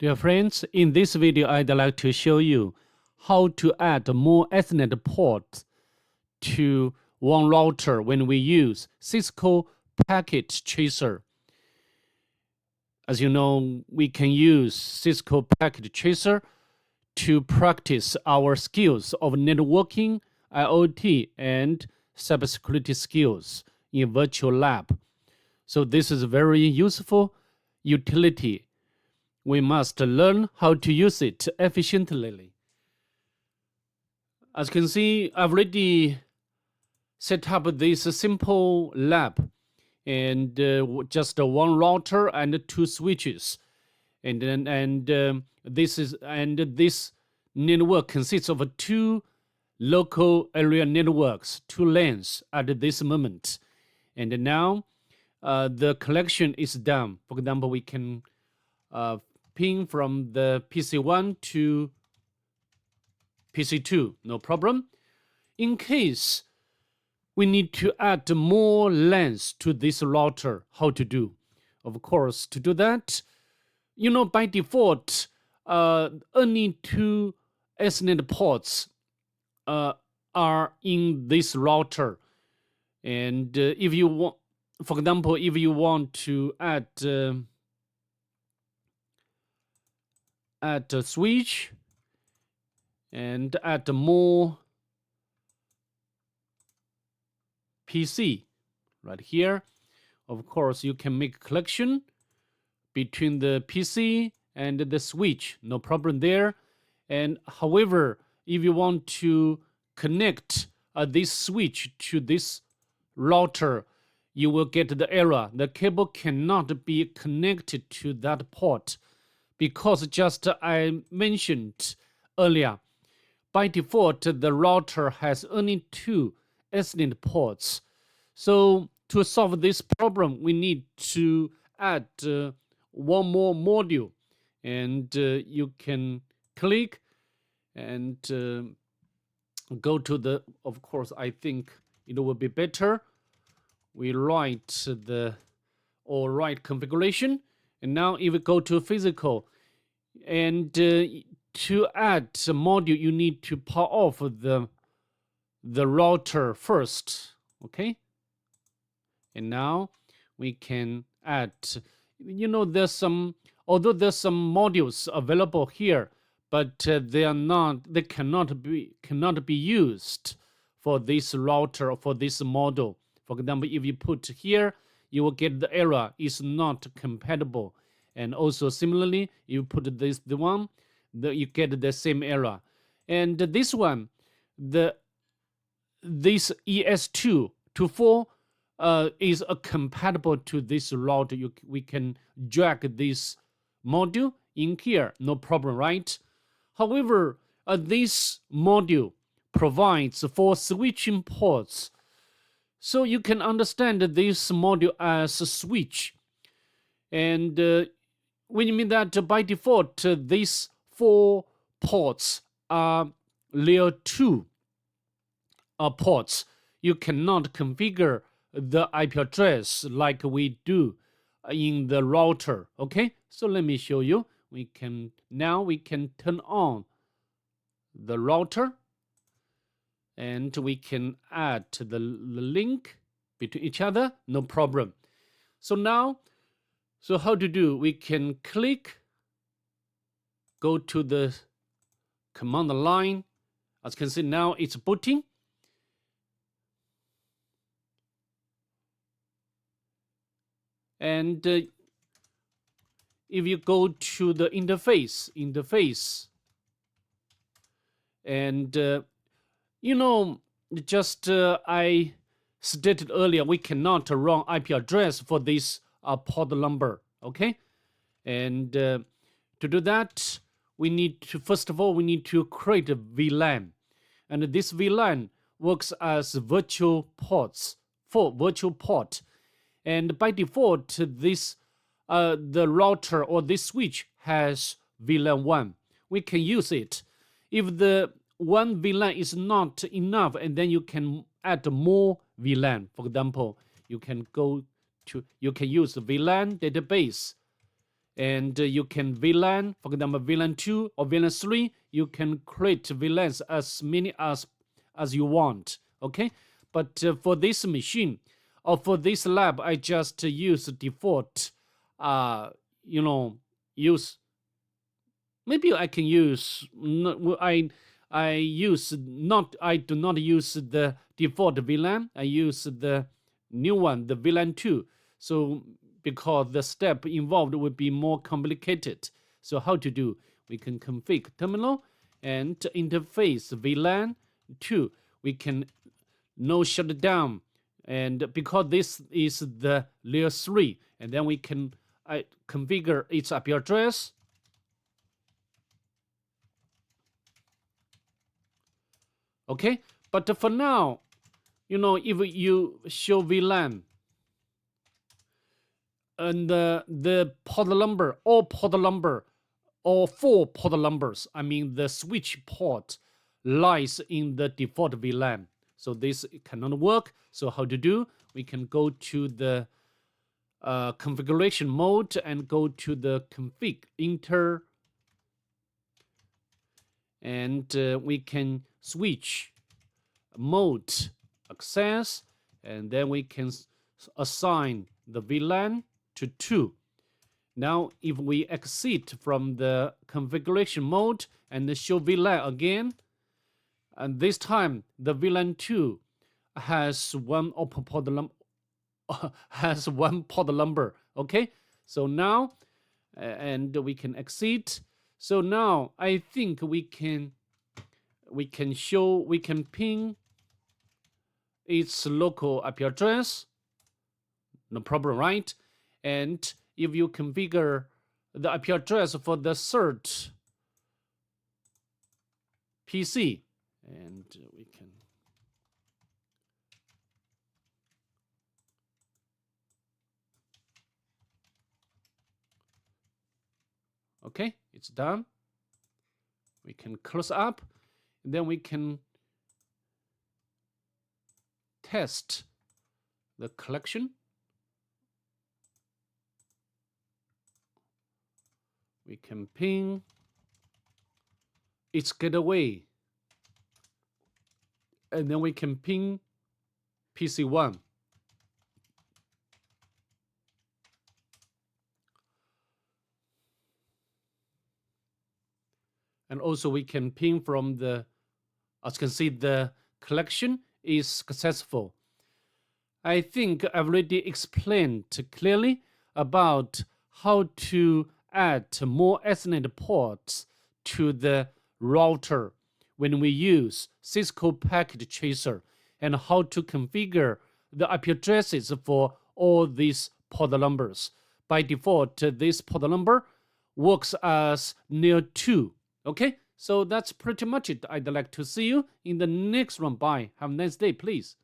Dear friends, in this video I'd like to show you how to add more Ethernet ports to one router when we use Cisco Packet Tracer. As you know, we can use Cisco Packet Tracer to practice our skills of networking, IoT, and cybersecurity skills in virtual lab. So this is a very useful utility. We must learn how to use it efficiently. As you can see, I've already set up this simple lab and just one router and two switches. This network consists of two local area networks, two LANs at this moment. And now the connection is done. For example, we can ping from the PC1 to PC2, no problem. In case we need to add more LANs to this router, how to do? Of course, to do that, by default, only two Ethernet ports are in this router. And if you want, for example, if you want to add a switch and add more PC right here, of course you can make a connection between the PC and the switch, no problem there. And however, if you want to connect this switch to this router, you will get the error. The cable cannot be connected to that port because just I mentioned earlier, by default, the router has only two Ethernet ports. So to solve this problem, we need to add one more module. And you can click and go to the, of course, I think it will be better. We write the write configuration. And now if we go to physical, and to add a module, you need to power off the router first, okay? And now we can add, there's some, although there's some modules available here, but they cannot be used for this router or for this model. For example, if you put here, you will get the error is not compatible. And also similarly, you put the one, you get the same error. And this one, this ES224 is compatible to this router. We can drag this module in here, no problem, right? However, this module provides for switching ports. So you can understand this module as a switch. And when you mean that by default, these four ports are layer 2 ports. You cannot configure the IP address like we do in the router. Okay, so let me show you. Now we can turn on the router and we can add the link between each other, no problem. So now, how to do? We can click, go to the command line. As you can see now, it's booting. And if you go to the interface, and just I stated earlier, we cannot run IP address for this port number, okay? And to do that, first of all, we need to create a VLAN. And this VLAN works as virtual ports, for virtual port. And by default, this the router or this switch has VLAN 1. We can use it. If the one VLAN is not enough, and then you can add more VLAN. For example, you can use the VLAN database And you can VLAN, for example, VLAN 2 or VLAN 3, you can create VLANs as many as you want, okay? But for this machine, or for this lab, I just use default, use, maybe I can use, I do not use the default VLAN, I use the new one, the VLAN 2. So because the step involved would be more complicated. So how to do? We can config terminal and interface VLAN 2. We can no shutdown, and because this is the layer 3, and then we can configure its IP address. Okay, but for now, if you show VLAN, and the port number, all port number, or 4 port numbers, I mean the switch port lies in the default VLAN. So this cannot work. So how to do? We can go to the configuration mode and go to the config enter, and we can switch mode access, and then we can assign the VLAN to 2. Now, if we exit from the configuration mode and show VLAN again, and this time the VLAN 2 has one port number. Okay, so now and we can exit. So now I think we can ping its local IP address. No problem, right? And if you configure the IP address for the third PC, and we can okay, it's done. We can close up, and then we can test the collection. We can ping its gateway, and then we can ping PC1. And also we can ping from the, as you can see, the collection is successful. I think I've already explained clearly about how to add more Ethernet ports to the router when we use Cisco Packet Tracer, and how to configure the IP addresses for all these port numbers. By default, this port number works as near 2. Okay, so that's pretty much it. I'd like to see you in the next one. Bye. Have a nice day, please.